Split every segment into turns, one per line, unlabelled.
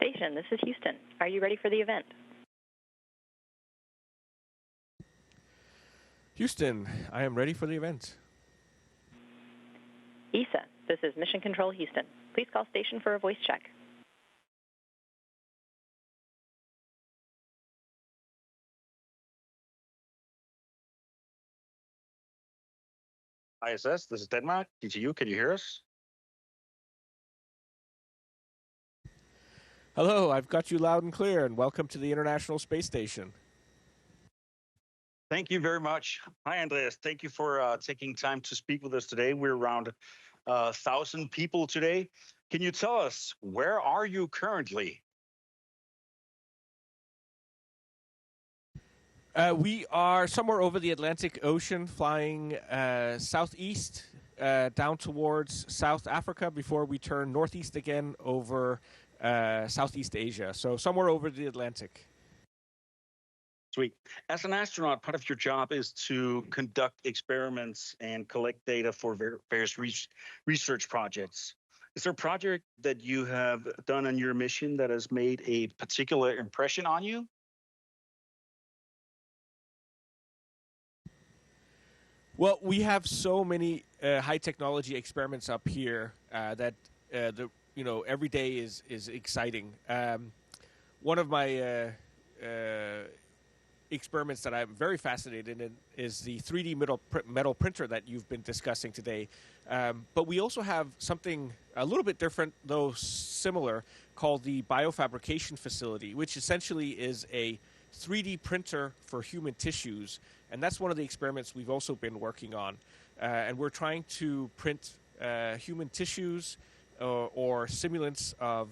Station, this is Houston. Are you ready for the event?
Houston, I am ready for the event.
ESA, this is Mission Control Houston. Please call station for a voice check.
ISS, this is Denmark. DTU, can you hear us?
Hello, I've got you loud and clear, and welcome to the International Space Station.
Thank you very much. Hi, Andreas. Thank you for taking time to speak with us today. We're around 1,000 people today. Can you tell us, where are you currently?
We are somewhere over the Atlantic Ocean, flying southeast down towards South Africa before we turn northeast again over Southeast Asia. So somewhere over the Atlantic.
Sweet. As an astronaut, part of your job is to conduct experiments and collect data for various research projects. Is there a project that you have done on your mission that has made a particular impression on you?
Well, we have so many high technology experiments up here that every day is exciting. One of my experiments that I'm very fascinated in is the 3D metal printer that you've been discussing today. But we also have something a little bit different, though similar, called the biofabrication facility, which essentially is a 3D printer for human tissues. And that's one of the experiments we've also been working on. And we're trying to print human tissues or simulants of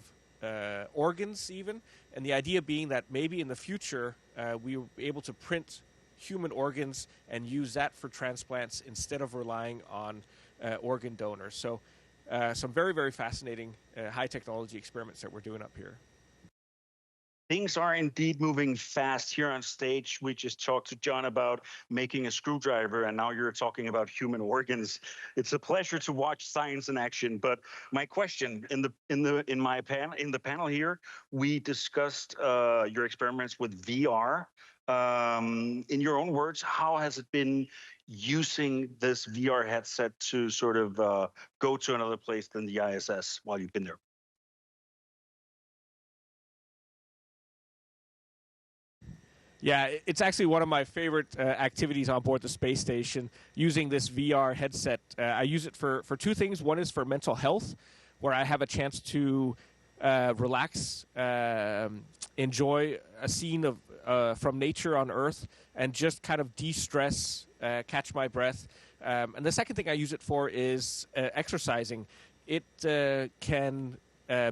organs even. And the idea being that maybe in the future, we will be able to print human organs and use that for transplants instead of relying on organ donors. So some very, very fascinating high technology experiments that we're doing up here.
Things are indeed moving fast here on stage. We just talked to John about making a screwdriver, and now you're talking about human organs. It's a pleasure to watch science in action. But my question in the panel here, we discussed your experiments with VR. In your own words, how has it been using this VR headset to sort of go to another place than the ISS while you've been there?
Yeah, it's actually one of my favorite activities on board the space station, using this VR headset. I use it for two things. One is for mental health, where I have a chance to relax, enjoy a scene of from nature on Earth, and just kind of de-stress, catch my breath. And the second thing I use it for is exercising. It can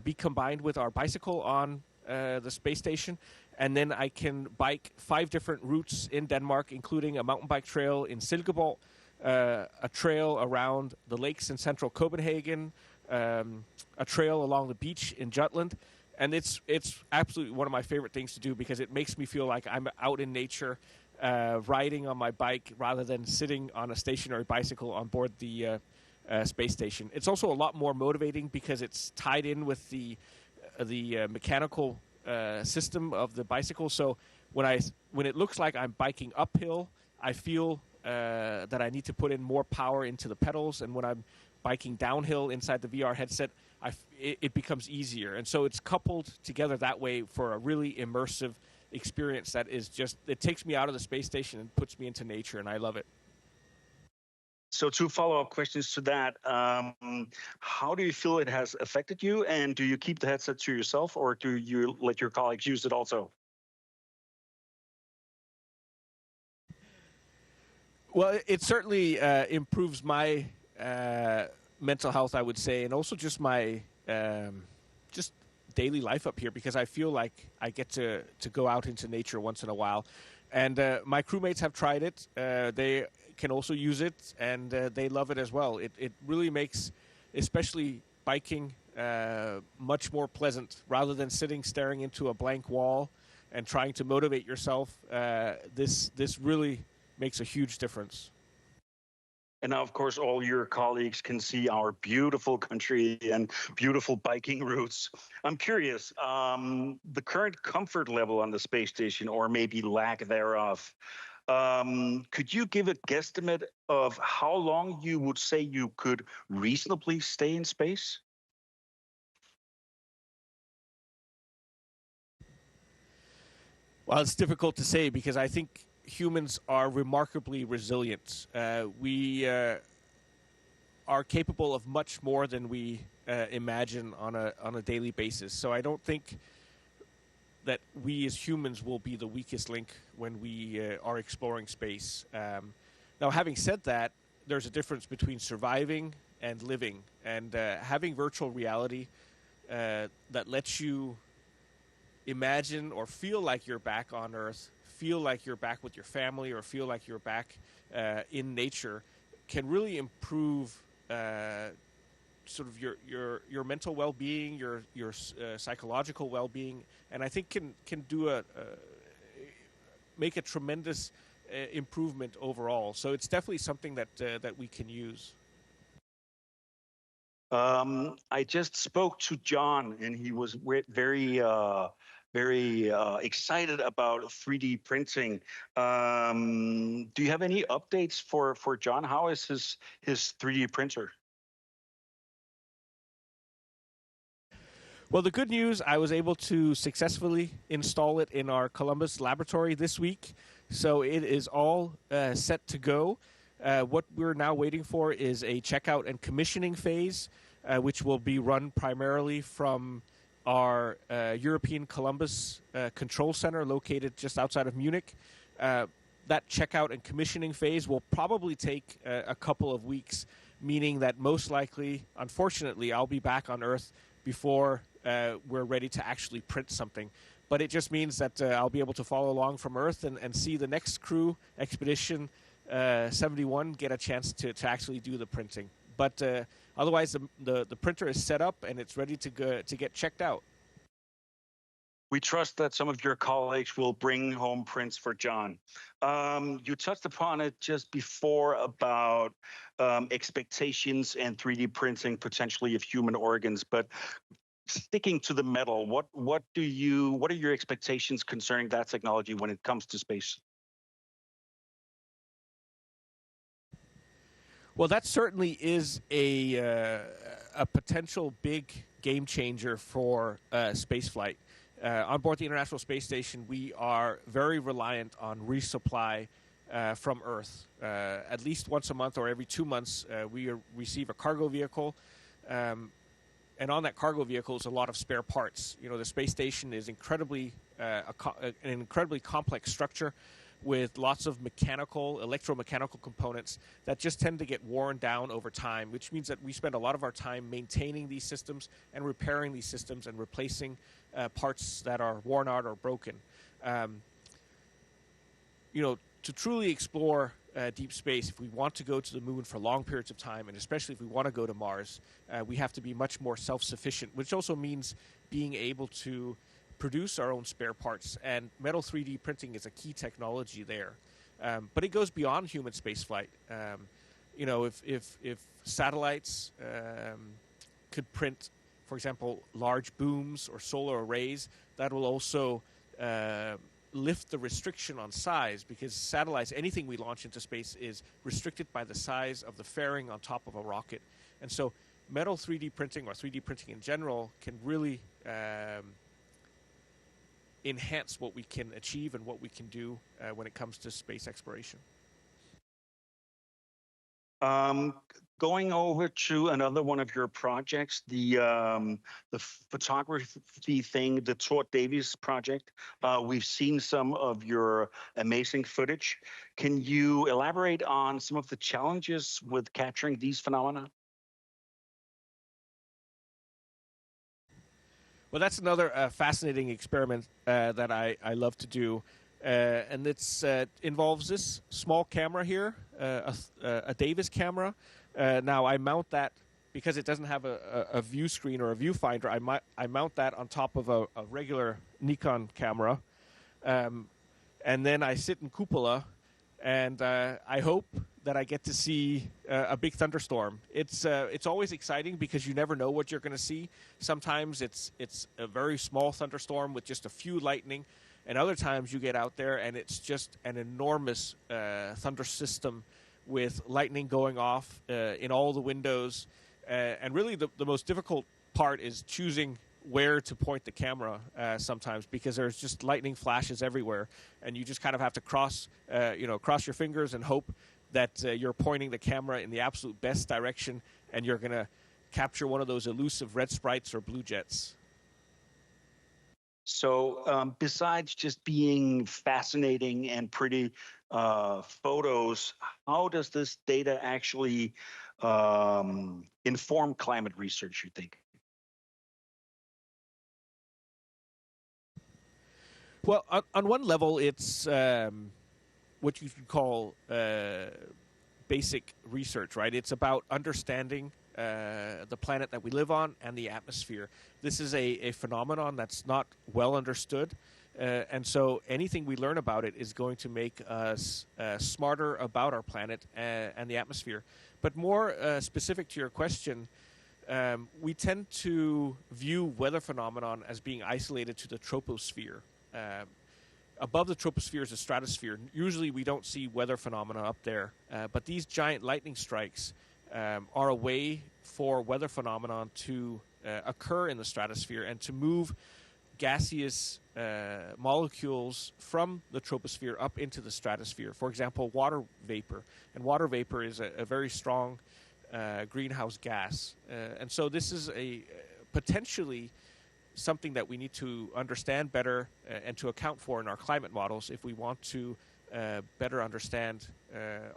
be combined with our bicycle on the space station. And then I can bike 5 different routes in Denmark, including a mountain bike trail in Silkeborg, a trail around the lakes in central Copenhagen, a trail along the beach in Jutland. And it's absolutely one of my favorite things to do because it makes me feel like I'm out in nature, riding on my bike rather than sitting on a stationary bicycle on board the space station. It's also a lot more motivating because it's tied in with the mechanical system of the bicycle. So when it looks like I'm biking uphill, I feel that I need to put in more power into the pedals. And when I'm biking downhill inside the VR headset, it becomes easier. And so it's coupled together that way for a really immersive experience that is just, it takes me out of the space station and puts me into nature, and I love it.
So 2 follow-up questions to that. How do you feel it has affected you? And do you keep the headset to yourself, or do you let your colleagues use it also?
Well, it certainly improves my mental health, I would say, and also just my just daily life up here, because I feel like I get to go out into nature once in a while. And my crewmates have tried it. They can also use it, and they love it as well. It really makes, especially biking, much more pleasant. Rather than sitting staring into a blank wall and trying to motivate yourself, this really makes a huge difference.
And now, of course, all your colleagues can see our beautiful country and beautiful biking routes. I'm curious, the current comfort level on the space station, or maybe lack thereof, could you give a guesstimate of how long you would say you could reasonably stay in space?
Well, it's difficult to say because I think humans are remarkably resilient. We are capable of much more than we imagine on a daily basis. So I don't think that we as humans will be the weakest link when we are exploring space. Now, having said that, there's a difference between surviving and living, and having virtual reality that lets you imagine or feel like you're back on Earth, feel like you're back with your family, or feel like you're back in nature, can really improve sort of your mental well-being, your psychological well-being, and I think can do make a tremendous improvement overall. So it's definitely something that we can use.
I just spoke to John, and he was very excited about 3D printing. Do you have any updates for John? How is his 3D printer?
Well, the good news, I was able to successfully install it in our Columbus laboratory this week, so it is all set to go. What we're now waiting for is a checkout and commissioning phase, which will be run primarily from our European Columbus control center located just outside of Munich. That checkout and commissioning phase will probably take a couple of weeks, meaning that most likely, unfortunately, I'll be back on Earth before we're ready to actually print something. But it just means that I'll be able to follow along from Earth and see the next crew, Expedition 71, get a chance to actually do the printing. But otherwise, the printer is set up and it's ready to get checked out.
We trust that some of your colleagues will bring home prints for John. You touched upon it just before about expectations and 3D printing potentially of human organs, but sticking to the metal, what are your expectations concerning that technology when it comes to space?
Well, that certainly is a potential big game changer for spaceflight. On board the International Space Station, we are very reliant on resupply from Earth. At least once a month or every 2 months, we receive a cargo vehicle. And on that cargo vehicle is a lot of spare parts. You know, the space station is incredibly an incredibly complex structure with lots of electromechanical components that just tend to get worn down over time, which means that we spend a lot of our time maintaining these systems and repairing these systems and replacing parts that are worn out or broken. You know, to truly explore deep space, if we want to go to the moon for long periods of time, and especially if we want to go to Mars, we have to be much more self-sufficient, which also means being able to produce our own spare parts. And metal 3D printing is a key technology there. But it goes beyond human spaceflight. You know, if satellites could print, for example, large booms or solar arrays, that will also lift the restriction on size, because satellites, anything we launch into space, is restricted by the size of the fairing on top of a rocket. And so metal 3D printing, or 3D printing in general, can really enhance what we can achieve and what we can do when it comes to space exploration.
Going over to another one of your projects, the photography thing, the Todd Davies project. We've seen some of your amazing footage. Can you elaborate on some of the challenges with capturing these phenomena?
Well, that's another fascinating experiment that I love to do. And it's involves this small camera here, a Davis camera. Now I mount that because it doesn't have a view screen or a viewfinder. I mount that on top of a regular Nikon camera, and then I sit in cupola, and I hope that I get to see a big thunderstorm. It's always exciting because you never know what you're going to see. Sometimes it's a very small thunderstorm with just a few lightning, and other times you get out there and it's just an enormous thunder system with lightning going off in all the windows. And really the most difficult part is choosing where to point the camera sometimes, because there's just lightning flashes everywhere, and you just kind of have to cross your fingers and hope that you're pointing the camera in the absolute best direction, and you're going to capture one of those elusive red sprites or blue jets.
So besides just being fascinating and pretty photos, how does this data actually inform climate research, you think?
Well, on one level, it's what you could call basic research, right? It's about understanding the planet that we live on and the atmosphere. This is a phenomenon that's not well understood, and so anything we learn about it is going to make us smarter about our planet and the atmosphere. But more specific to your question, we tend to view weather phenomenon as being isolated to the troposphere. Above the troposphere is the stratosphere. Usually we don't see weather phenomena up there, but these giant lightning strikes are a way for weather phenomenon to occur in the stratosphere and to move gaseous molecules from the troposphere up into the stratosphere. For example, water vapor. And water vapor is a very strong greenhouse gas. And so this is a potentially something that we need to understand better and to account for in our climate models if we want to better understand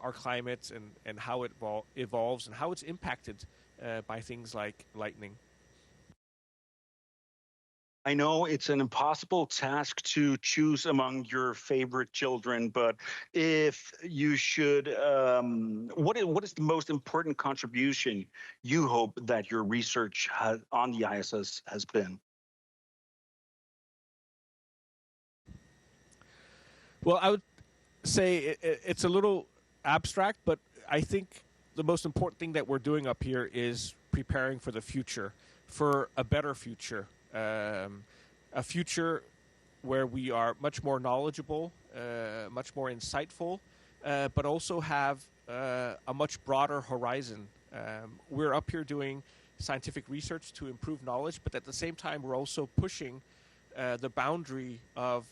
our climate and how it evolves and how it's impacted by things like lightning.
I know it's an impossible task to choose among your favorite children, but if you should, what is the most important contribution you hope that your research on the ISS has been?
Well, I would say it's a little abstract, but I think the most important thing that we're doing up here is preparing for the future, for a better future, a future where we are much more knowledgeable, much more insightful, but also have a much broader horizon. We're up here doing scientific research to improve knowledge, but at the same time, we're also pushing the boundary of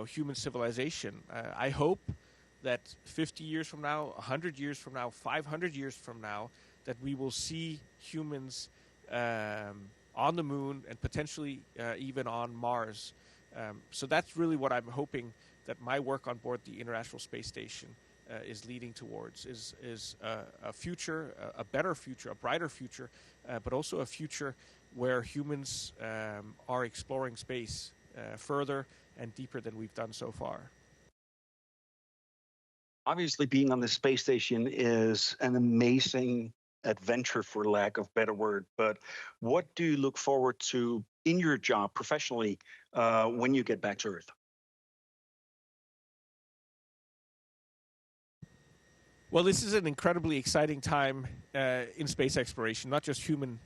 human civilization. I hope that 50 years from now, 100 years from now, 500 years from now, that we will see humans on the moon and potentially even on Mars. So that's really what I'm hoping that my work on board the International Space Station is leading towards, is a future, a better future, a brighter future, but also a future where humans are exploring space further and deeper than we've done so far.
Obviously, being on the space station is an amazing adventure, for lack of better word. But what do you look forward to in your job professionally when you get back to Earth?
Well, this is an incredibly exciting time in space exploration, not just human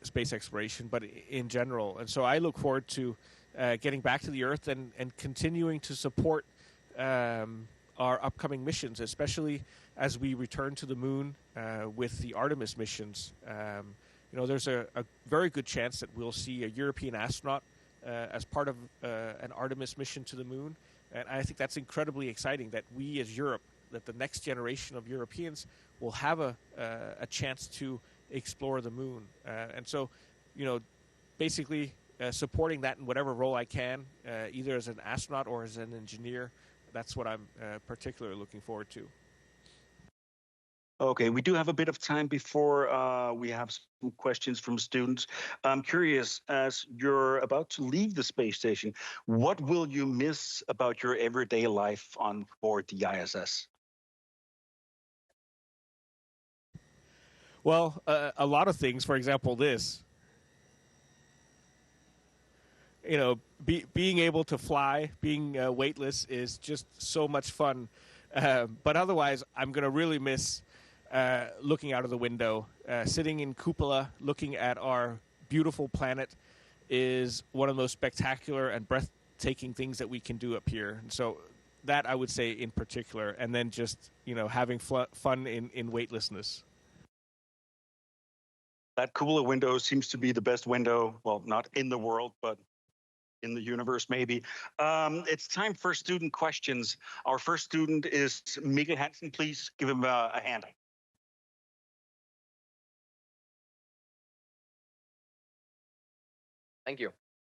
space exploration, but in general. And so I look forward to getting back to the Earth and continuing to support our upcoming missions, especially as we return to the moon with the Artemis missions. There's a very good chance that we'll see a European astronaut as part of an Artemis mission to the moon. And I think that's incredibly exciting that we as Europe, that the next generation of Europeans will have a chance to explore the moon. And so, basically supporting that in whatever role I can, either as an astronaut or as an engineer, that's what I'm particularly looking forward to.
Okay, we do have a bit of time before we have some questions from students. I'm curious, as you're about to leave the space station, what will you miss about your everyday life on board the ISS?
Well, a lot of things. For example, this. Being able to fly, being weightless is just so much fun. But otherwise, I'm going to really miss looking out of the window. Sitting in cupola, looking at our beautiful planet is one of the most spectacular and breathtaking things that we can do up here. And so that I would say in particular, and then just, having fun in weightlessness.
That cupola window seems to be the best window, well, not in the world, but in the universe, maybe. It's time for student questions. Our first student is Mikkel Hansen. Please give him a hand.
Thank you.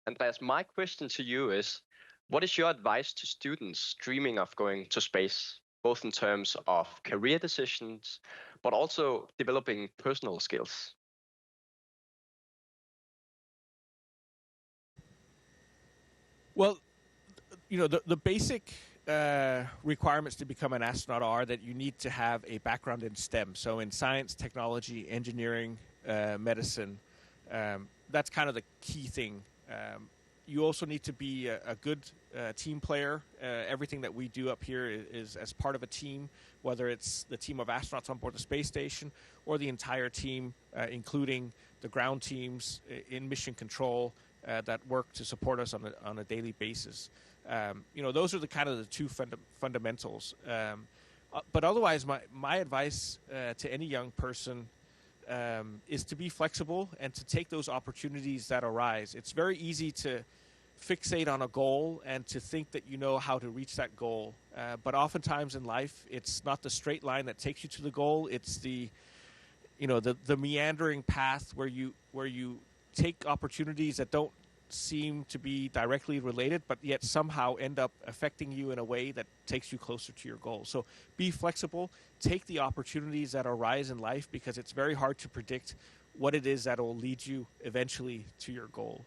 Andreas, my question to you is, what is your advice to students dreaming of going to space, both in terms of career decisions, but also developing personal skills?
Well, the basic requirements to become an astronaut are that you need to have a background in STEM, so in science, technology, engineering, medicine. That's kind of the key thing. You also need to be a good team player. Everything that we do up here is as part of a team, whether it's the team of astronauts on board the space station or the entire team, including the ground teams in mission control that work to support us on a daily basis. Those are the two fundamentals. But otherwise, my advice to any young person is to be flexible and to take those opportunities that arise. It's very easy to fixate on a goal and to think that you know how to reach that goal. But oftentimes in life, it's not the straight line that takes you to the goal. It's the meandering path where you take opportunities that don't seem to be directly related, but yet somehow end up affecting you in a way that takes you closer to your goal. So be flexible, take the opportunities that arise in life, because it's very hard to predict what it is that will lead you eventually to your goal.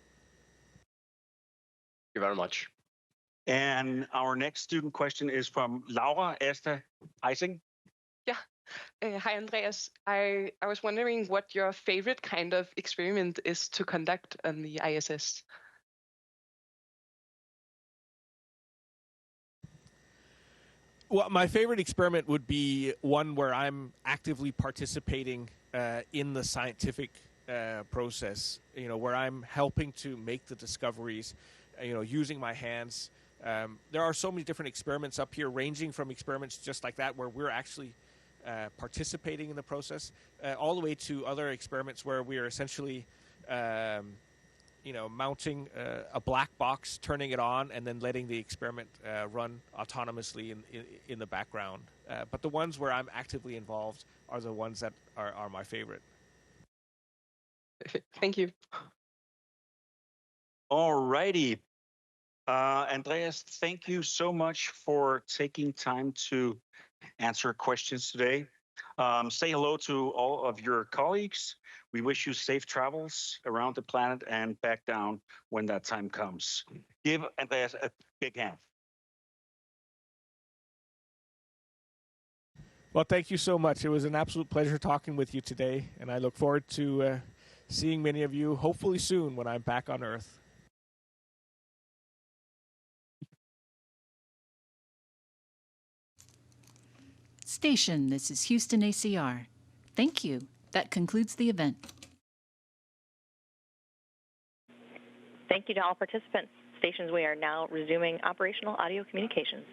Thank you very much.
And our next student question is from Laura Asta Eising.
Yeah. Hi, Andreas. I was wondering what your favorite kind of experiment is to conduct on the ISS.
Well, my favorite experiment would be one where I'm actively participating in the scientific process, where I'm helping to make the discoveries, using my hands. There are so many different experiments up here, ranging from experiments just like that, where we're actually participating in the process, all the way to other experiments where we are essentially, mounting a black box, turning it on, and then letting the experiment run autonomously in the background. But the ones where I'm actively involved are the ones that are my favorite.
Thank you.
All righty. Andreas, thank you so much for taking time to answer questions today. Say hello to all of your colleagues. We wish you safe travels around the planet and back down when that time comes. Give Andreas a big hand.
Well, thank you so much. It was an absolute pleasure talking with you today, and I look forward to seeing many of you hopefully soon when I'm back on Earth.
Station, this is Houston ACR. Thank you. That concludes the event.
Thank you to all participants. Stations, we are now resuming operational audio communications.